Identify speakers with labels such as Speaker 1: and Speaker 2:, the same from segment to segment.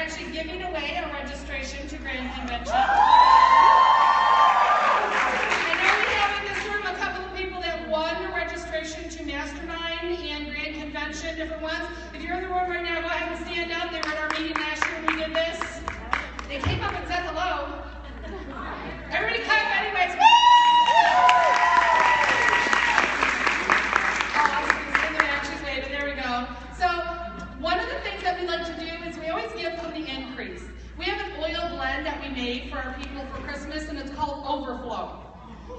Speaker 1: actually giving away a registration to Grand Convention. I know we have in this room a couple of people that won a registration to Mastermind and Grand Convention, different ones. If you're in the room right now, go ahead and stand up. They were at our meeting last year when we did this. They came up and said hello. Everybody clap anyways. Woo! Oh, I was in the back, she's waving. There we go. So one of the things that we like to do is we always give them the increase. We have an oil blend that we made for our people for Christmas, and it's called Overflow.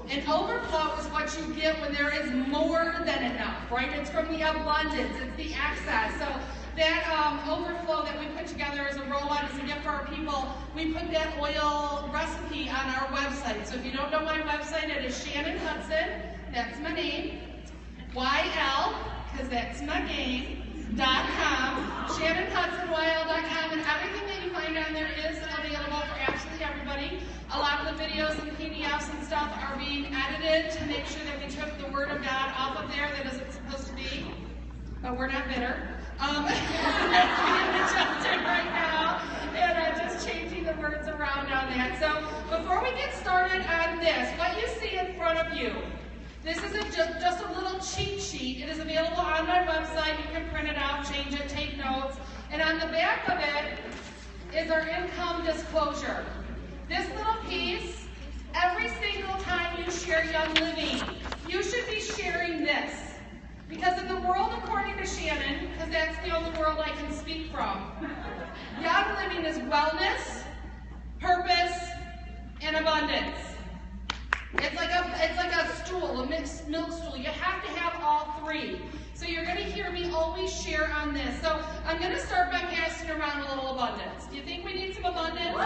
Speaker 1: And overflow is what you get when there is more than enough, right? It's from the abundance, it's the excess. So that overflow that we put together as a roll-on as a gift for our people, we put that oil recipe on our website. So if you don't know my website, it is Shannon Hudson, that's my name, YL, because that's my game, .com, ShannonHudsonYL.com, and everything that you find on there is available for absolutely everybody. A lot of the videos and PDFs and stuff are being edited to make sure that we took the Word of God off of there that isn't supposed to be, but we're not bitter. That's being adjusted right now, and just changing the words around on that. So before we get started on this, what you see in front of you, this is just a little cheat sheet. It is available on my website. You can print it out, change it, take notes. And on the back of it is our income disclosure. This little piece, every single time you share Young Living, you should be sharing this. Because in the world according to Shannon, because that's the only world I can speak from, Young Living is wellness, purpose, and abundance. It's like a stool, a mixed milk stool. You have to have all three. So you're going to hear me always share on this. So I'm going to start by passing around a little abundance. Do you think we need some abundance? And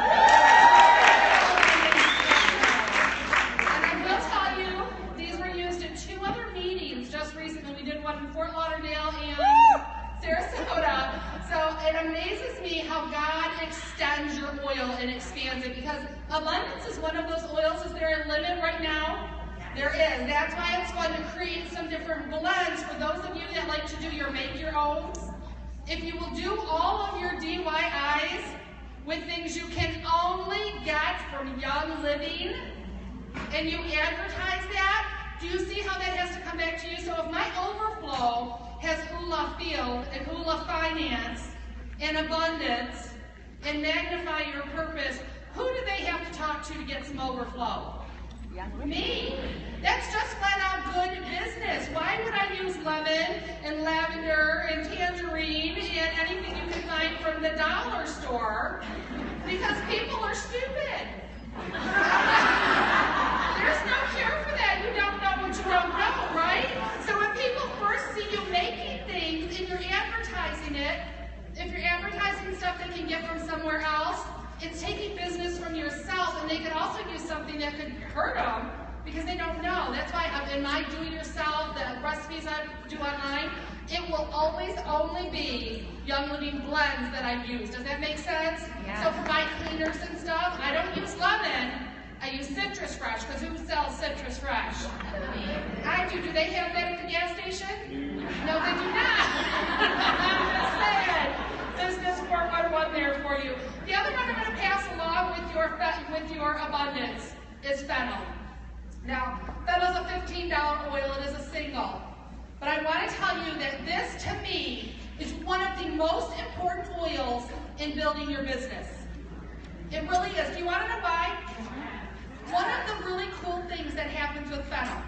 Speaker 1: I will tell you, these were used in 2 other meetings just recently. We did one in Fort Lauderdale and Sarasota. So it amazes me how God extends your oil and expands it, because abundance is one of those oils. Is there a limit right now? There is. That's why it's fun to create some different blends for those of you that like to do your make your owns. If you will do all of your DIYs with things you can only get from Young Living, and you advertise that, do you see how that has to come back to you? So if my overflow has Hula Field and Hula Finance and Abundance and Magnify Your Purpose, who do they have to talk to get some overflow? Me. That's just flat out good business. Why would I use lemon and lavender and tangerine and anything you can find from the dollar store? Because people are stupid. There's no cure for that. You don't know what you don't know, right? So when people first see you making things and you're advertising it, if you're advertising stuff they can get from somewhere else, it's taking business from yourself, and they could also use something that could hurt them because they don't know. That's why in my do-it-yourself, the recipes I do online, it will always only be Young Living blends that I use. Does that make sense? Yeah. So for my cleaners and stuff, I don't use lemon. I use Citrus Fresh, because who sells Citrus Fresh? I do. Do they have that at the gas station? No, they do not. I'm just saying. Business 411 there for you. The other one I'm going to pass along with your abundance is fennel. Now, fennel is a $15 oil. It is a single. But I want to tell you that this, to me, is one of the most important oils in building your business. It really is. Do you want to know why? One of the really cool things that happens with fennel.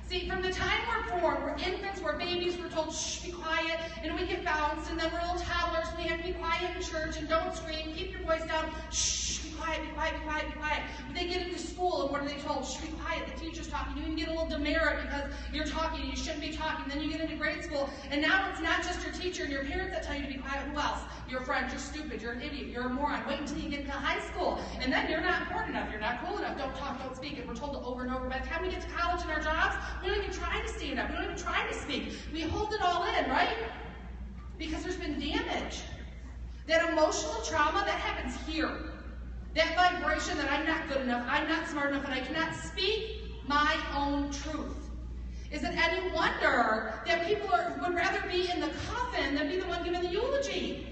Speaker 1: See, from the time we're born, we're infants, we're babies, we're told, shh, be quiet, and we get bounced, and then we're little toddlers, we have to be quiet in church, and don't scream, keep your voice down, shh, be quiet, be quiet, be quiet, be quiet. But they get into school, and what are they told? Shh, be quiet, the teacher's talking. You even get a little demerit because you're talking, and you shouldn't be talking. Then you get into grade school, and now it's not just your teacher and your parents that tell you to be quiet. Who else? Your friends, you're stupid, you're an idiot, you're a moron. Wait until you get into high school, and then you're not important enough, you're not cool enough, don't talk, don't speak. And we're told over and over. By the time we get to college and our jobs, we don't even try to stand up, we don't even try to speak. We hold it all in, right? Because there's been damage. That emotional trauma, that happens here. That vibration that I'm not good enough, I'm not smart enough, and I cannot speak my own truth. Is it any wonder that people would rather be in the coffin than be the one giving the eulogy?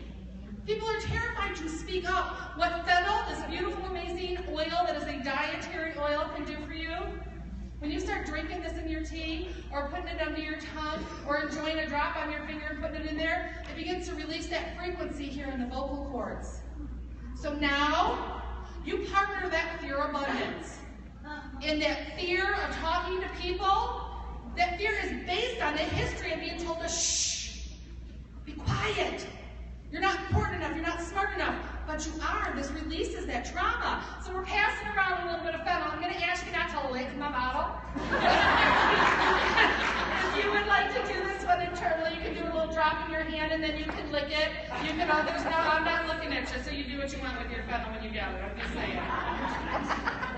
Speaker 1: People are terrified to speak up. What fennel, this beautiful, amazing oil that is a dietary oil, can do for you. When you start drinking this in your tea, or putting it under your tongue, or enjoying a drop on your finger and putting it in there, it begins to release that frequency here in the vocal cords. So now, you partner that with your abundance. And that fear of talking to people, that fear is based on the history of being told to shh, be quiet. You're not important enough, you're not smart enough, but you are. This releases that trauma. So we're passing around a little bit of fennel. I'm going to ask you not to lick my bottle. If you would like to do this one internally, you can do a little drop in your hand and then you can lick it. You can, I'm not looking at you, so you do what you want with your fennel when you get it. I'm just saying.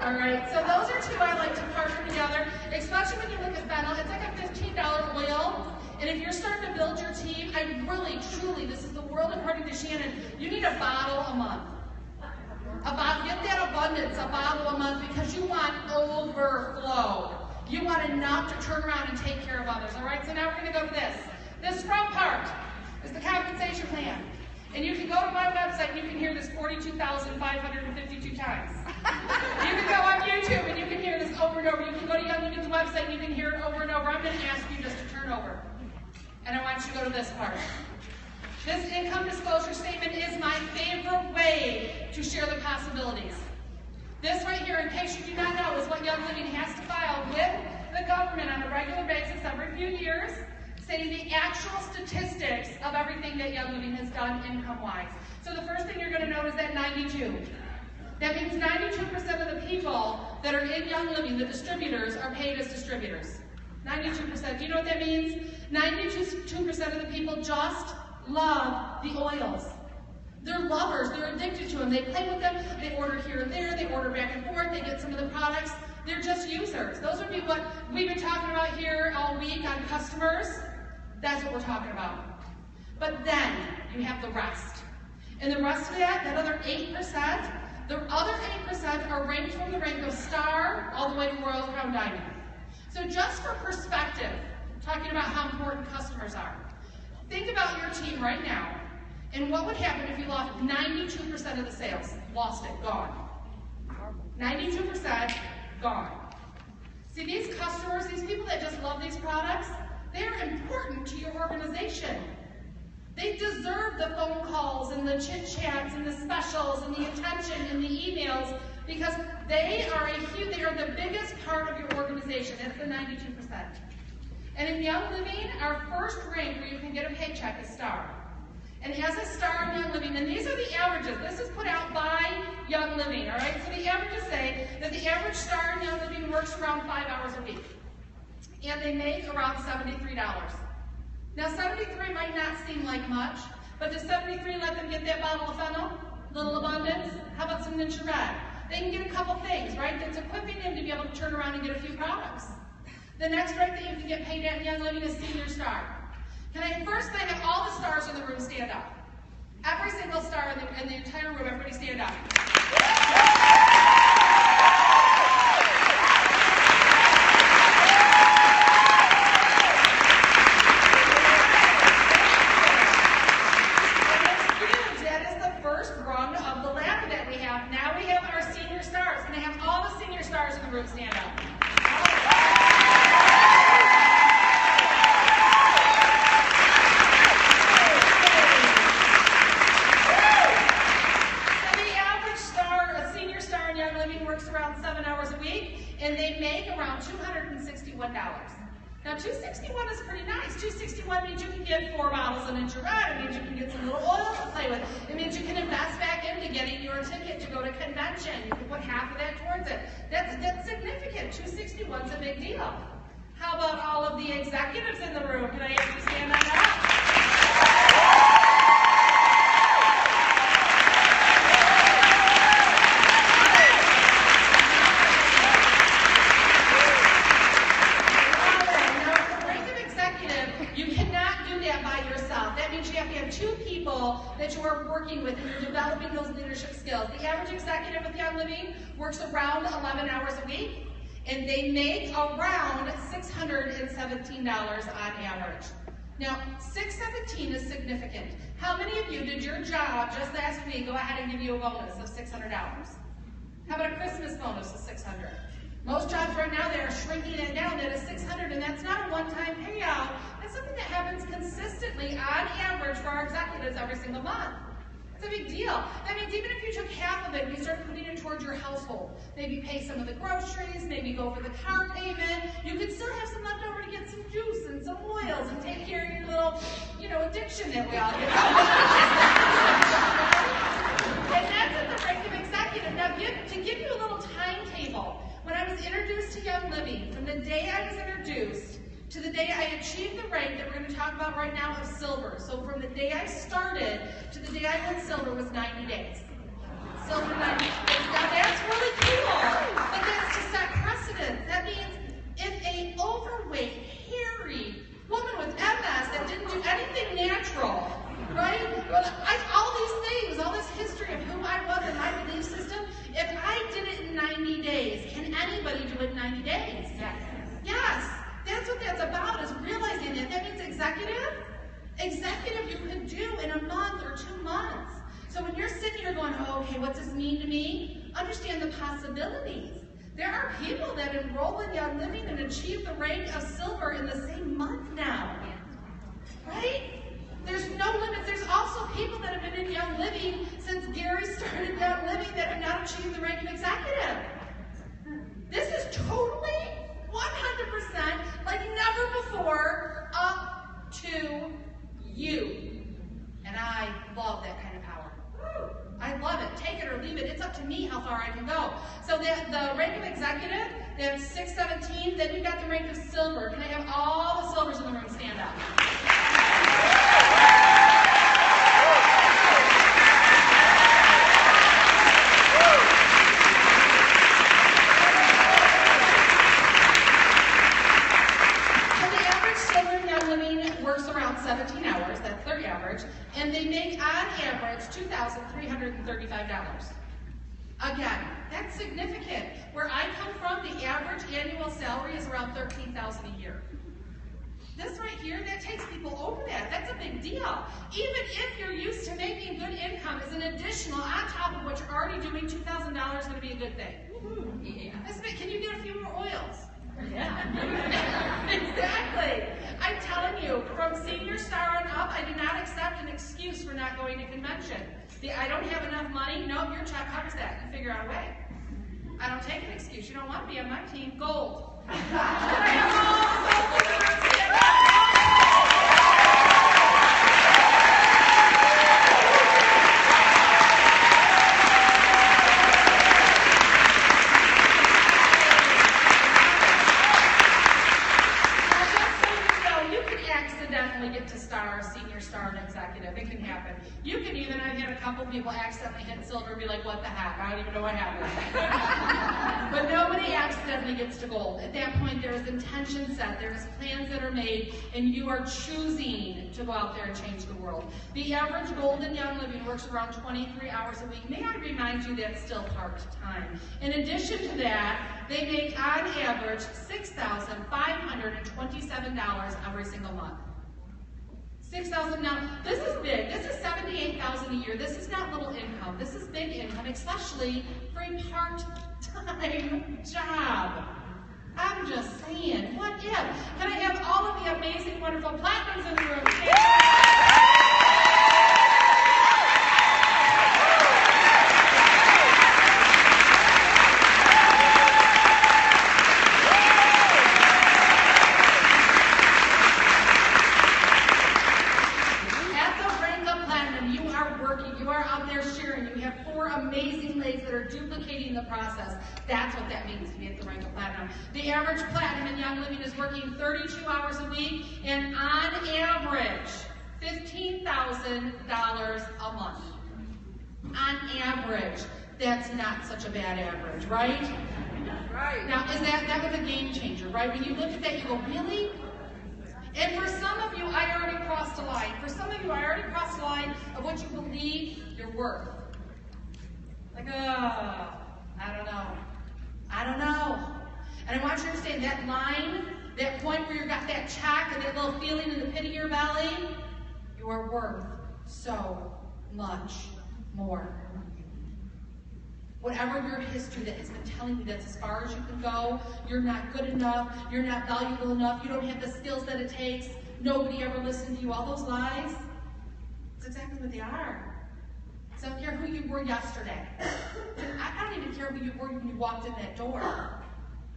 Speaker 1: All right, so those are two I like to partner together, especially when you look at fennel. It's like a $15 oil. And if you're starting to build your team, I really, truly, this is the world according to Shannon, you need a bottle a month. Get that abundance, a bottle a month, because you want overflow. You want enough to turn around and take care of others. All right, so now we're going to go to this. This front part is the compensation plan. And you can go to my website and you can hear this 42,552 times. You can go on YouTube and you can hear this over and over. You can go to Young Living's website and you can hear it over and over. I'm going to ask you just to turn over. And I want you to go to this part. This income disclosure statement is my favorite way to share the possibilities. This right here, in case you do not know, is what Young Living has to file with the government on a regular basis every few years, stating the actual statistics of everything that Young Living has done income-wise. So the first thing you're going to note is that 92. That means 92% of the people that are in Young Living, the distributors, are paid as distributors. 92%. Do you know what that means? 92% of the people just love the oils. They're lovers. They're addicted to them. They play with them. They order here and there. They order back and forth. They get some of the products. They're just users. Those would be what we've been talking about here all week on customers. That's what we're talking about. But then you have the rest. And the rest of that other 8%, the other 8% are ranked from the rank of star all the way to Royal Crown Diamond. So just for perspective, talking about how important customers are, think about your team right now and what would happen if you lost 92% of the sales. Lost it, gone. 92% gone. See, these customers, these people that just love these products, they're important to your organization. They deserve the phone calls and the chit-chats and the specials and the attention and the emails, because they are the biggest part of your organization. It's the 92%. And in Young Living, our first rank where you can get a paycheck is star. And as a star in Young Living, and these are the averages. This is put out by Young Living, all right? So the averages say that the average star in Young Living works around 5 hours a week. And they make around $73. Now, 73 might not seem like much, but does 73 let them get that bottle of fennel? Little abundance? How about some Ninja Red? They can get a couple things, right? That's equipping them to be able to turn around and get a few products. The next rank that you can get paid at in Young Living is Senior Star. Can I first have all the stars in the room stand up? Every single star in the entire room, everybody stand up. Stand up. So the average star, a senior star in Young Living, works around 7 hours a week, and they make around $261. Now, $261 is pretty nice. $261 means you can get 4 bottles of Ninja Red. It means you can get some little oil to play with. It means you can invest back into getting your ticket to go to convention. You can put half of that towards it. That's significant. $261 is a big deal. How about all of the executives in the room? Can I ask you to stand on up? That you are working with and you're developing those leadership skills. The average executive with Young Living works around 11 hours a week, and they make around $617 on average. Now, 617 is significant. How many of you did your job just last week go ahead and give you a bonus of $600? How about a Christmas bonus of $600? Most jobs right now, they are shrinking it down to $600, and that's not a one-time payout. That's something that happens consistently on average for our executives every single month. It's a big deal. That means even if you took half of it and you started putting it towards your household, maybe pay some of the groceries, maybe go for the car payment, you could still have some left over to get some juice and some oils and take care of your little, addiction that we all get. And that's at the rank of executive. Now, to give you a little timetable, when I was introduced to Young Living, from the day I was introduced to the day I achieved the rank that we're going to talk about right now of silver. So from the day I started to the day I went silver was 90 days. Silver 90 days. Now that's really cool, but that's to set precedent. That means if an overweight, hairy woman with MS that didn't do anything natural, right? All these things, all this history of who I was and my belief system, if I did it in 90 days, can anybody do it in 90 days? Yes. That's what that's about, is realizing that. That means executive you could do in a month or 2 months. So when you're sitting here going, okay, what's this mean to me? Understand the possibilities. There are people that enroll in Young Living and achieve the rank of silver in the same month now. Right? There's no limits. There's also people that have been in Young Living since Gary started Young Living that have not achieved the rank of executive. This is totally 100% like never before, up to you. And I love that kind of power. I love it. Take it or leave it. It's up to me how far I can go. So the rank of executive, that's 617. Then you got the rank of silver. Can I have all the silvers in the room stand up? Works around 17 hours, that's their average, and they make on average $2,335. Again, that's significant. Where I come from, the average annual salary is around $13,000 a year. This right here, that takes people over that. That's a big deal. Even if you're used to making good income as an additional on top of what you're already doing, $2,000 is going to be a good thing. Yeah. Can you get a few more oils? Yeah. Exactly. I'm telling you, from senior star on up, I do not accept an excuse for not going to convention. I don't have enough money. Nope, your check covers that. You figure out a way. I don't take an excuse. You don't want to be on my team. Gold. It can happen. You can even, I've had a couple people accidentally hit silver and be like, what the heck? I don't even know what happened. But nobody accidentally gets to gold. At that point, there is intention set, there is plans that are made, and you are choosing to go out there and change the world. The average gold in Young Living works around 23 hours a week. May I remind you that's still part-time. In addition to that, they make on average $6,527 every single month. $6,000. Now, this is big. This is $78,000 a year. This is not little income. This is big income, especially for a part-time job. I'm just saying, what if? Can I have all of the amazing, wonderful platinums in the room? Duplicating the process. That's what that means to be at the rank of platinum. The average platinum in Young Living is working 32 hours a week and on average $15,000 a month. On average. That's not such a bad average, right? Right. Now, that was a game changer, right? When you look at that, you go, really? And for some of you, I already crossed a line. For some of you, I already crossed a line of what you believe you're worth. Like, I don't know. And I want you to understand that line that point where you got that check and that little feeling in the pit of your belly, you are worth so much more. Whatever your history that has been telling you that's as far as you can go, you're not good enough, you're not valuable enough, you don't have the skills that it takes, nobody ever listened to you, all those lies, it's exactly what they are. So I don't care who you were yesterday. I don't even care who you were when you walked in that door.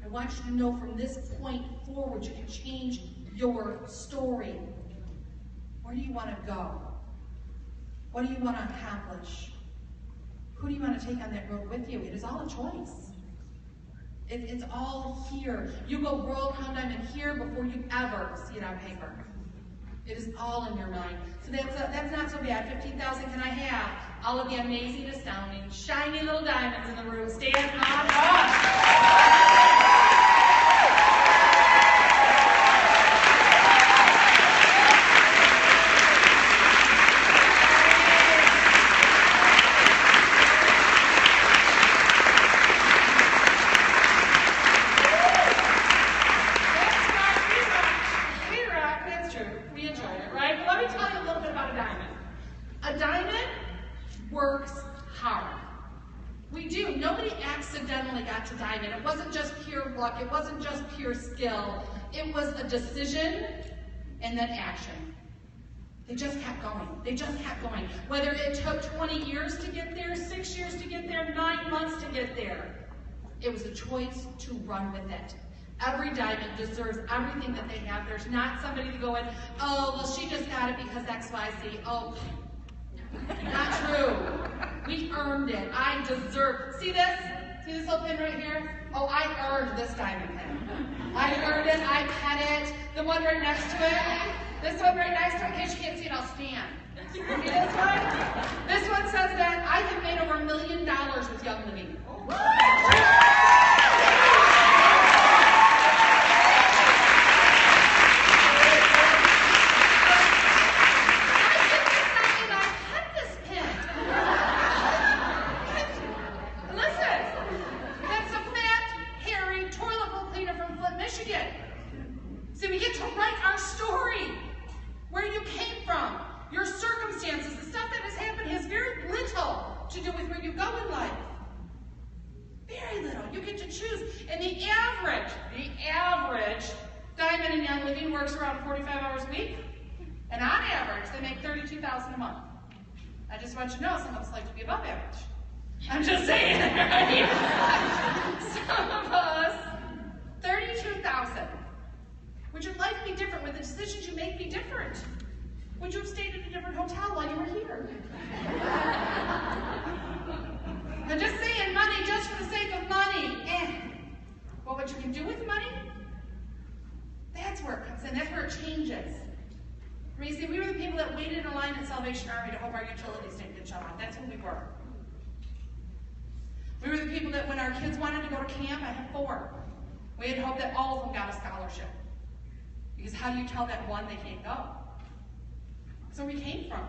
Speaker 1: I want you to know from this point forward, you can change your story. Where do you want to go? What do you want to accomplish? Who do you want to take on that road with you? It is all a choice. It's all here. You go World Crown Diamond here before you ever see it on paper. It is all in your mind. So that's not so bad. 15,000 can I have? All of the amazing, astounding, shiny little diamonds in the room. Stand on up. It wasn't just pure skill. It was a decision and then action. They just kept going. They just kept going. Whether it took 20 years to get there, 6 years to get there, 9 months to get there, it was a choice to run with it. Every diamond deserves everything that they have. There's not somebody to go in, oh, well, she just got it because X, Y, Z. Oh, not true. We earned it. I deserve. See this? See this little pin right here? Oh, I earned this diamond pin. I earned it. I pet it. The one right next to it. This one right next to it. In case you can't see it, I'll stand. See this one? This one says that I have made over $1 million with Young Living. $32,000 a month. I just want you to know some of us like to be above average. I'm just saying, right? Some of us, $32,000. Would your life be different? Would the decisions you make be different? Would you have stayed in a different hotel while you were here? I'm just saying, money just for the sake of money. Well, what you can do with money, that's where it comes in. That's where it changes. You see, we were the people that waited in a line at Salvation Army to hope our utilities didn't get shut off. That's who we were. We were the people that when our kids wanted to go to camp, I had 4. We had hoped that all of them got a scholarship. Because how do you tell that one they can't go? That's where we came from.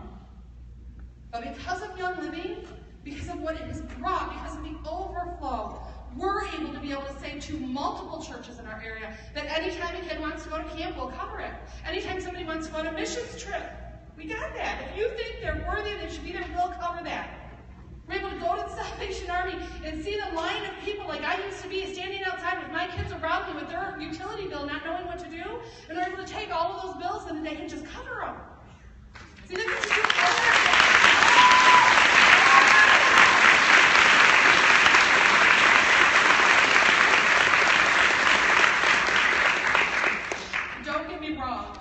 Speaker 1: But because of Young Living, because of what it has brought, because of the overflow, we're able to be able to say to multiple churches in our area that anytime a kid wants to go to camp, we'll cover it. Anytime somebody wants to go on a missions trip, we got that. If you think they're worthy, they should be there, we'll cover that. We're able to go to the Salvation Army and see the line of people like I used to be, standing outside with my kids around me with their utility bill, not knowing what to do, and we're able to take all of those bills and they can just cover them. See, this is just wrong.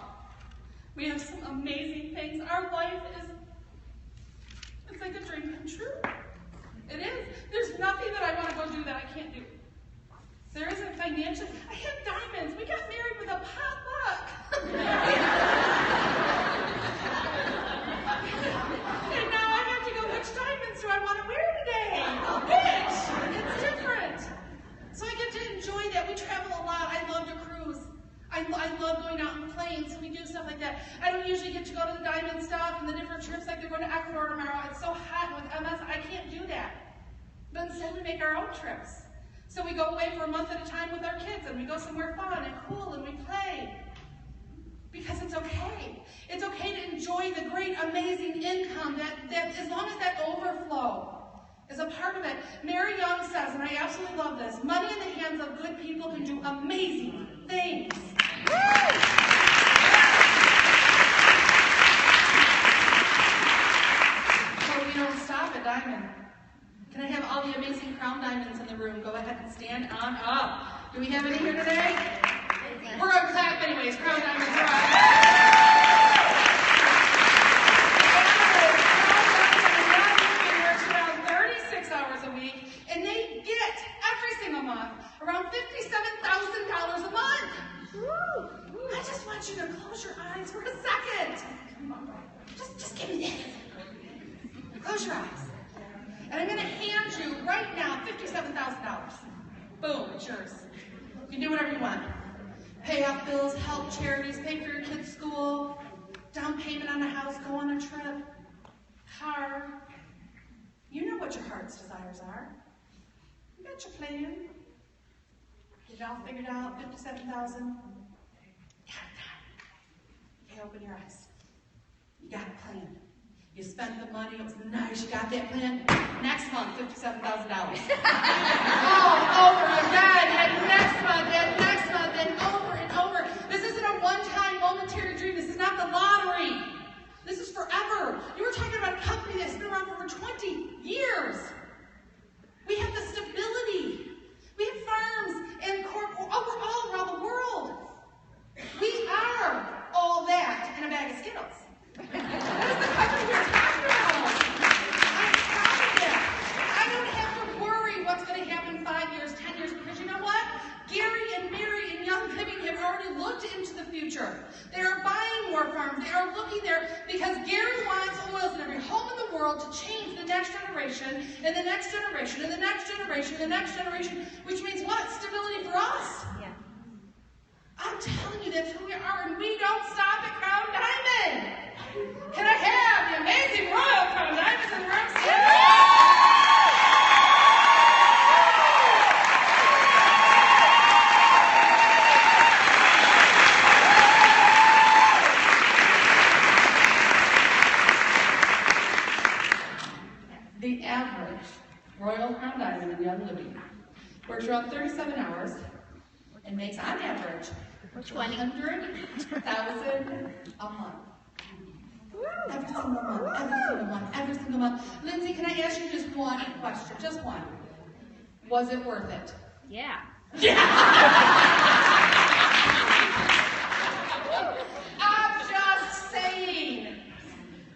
Speaker 1: We have some amazing things. Our life it's like a dream come true. It is. There's nothing that I want to go do that I can't do. There isn't financial. I have diamonds. We got married with a potluck. And now I have to go, which diamonds do I want to wear today? Which? It's different. So I get to enjoy that. We travel a lot. I love to cruise. I love going out in planes, and we do stuff like that. I don't usually get to go to the diamond stuff and the different trips, like they're going to Ecuador tomorrow. It's so hot with MS, I can't do that. But instead we make our own trips. So we go away for a month at a time with our kids, and we go somewhere fun and cool, and we play. Because it's okay. It's okay to enjoy the great, amazing income that as long as that overflow is a part of it. Mary Young says, and I absolutely love this, money in the hands of good people can do amazing things. But we don't stop at Diamond. Can I have all the amazing crown diamonds in the room go ahead and stand on up? Do we have any here today? We're going to clap anyways. Crown diamonds are up. Around 36 hours a week, and they get every single month around $57,000 a month. I just want you to close your eyes for a second. Just give me that. Close your eyes. And I'm going to hand you right now $57,000. Boom, it's yours. You can do whatever you want. Pay off bills, help charities, pay for your kids' school, down payment on a house, go on a trip, car. You know what your heart's desires are. You got your plan. Get it all figured out, $57,000. Got it. Okay, open your eyes. You got a plan. You spent the money, it was nice, you got that plan. Next month, $57,000. Over again, and next month, and over and over. This isn't a one-time momentary dream. This is not the lottery. This is forever. You were talking about a company that's been around for over 20 years. We have the stability. We have farms and we're all around the world. We are all that in a bag of Skittles. That is the company we're talking about. I'm proud of that. I don't have to worry what's going to happen 5 years, 10 years, because you know what? Gary and Mary and Young Living have already looked into the future. They are buying more farms. They are looking there because Gary wants oils in every home in the world to change the next generation, and the next generation, and the next generation, and the next generation, which means what? Stability for us.
Speaker 2: Yeah.
Speaker 1: I'm telling you, that's who we are, and we don't stop at Crown Diamond. Can I have the amazing Royal Crown Diamonds in the room? The average Royal Crown Diamond in Young Living works around 37 hours and makes, on average, $100,000 a month. Every single month, every single month, every single month. Lindsay, can I ask you just one question? Just one. Was it worth it?
Speaker 2: Yeah.
Speaker 1: I'm just saying.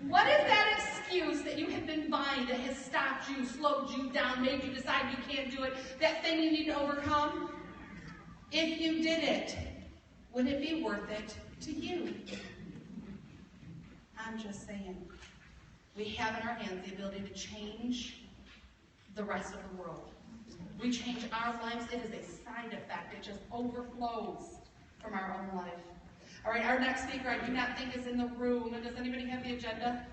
Speaker 1: What is that excuse that you have been buying that has stopped you, slowed you down, made you decide you can't do it, that thing you need to overcome? If you did it, would it be worth it to you? I'm just saying. We have in our hands the ability to change the rest of the world. We change our lives. It is a side effect. It just overflows from our own life. All right, our next speaker I do not think is in the room. Does anybody have the agenda?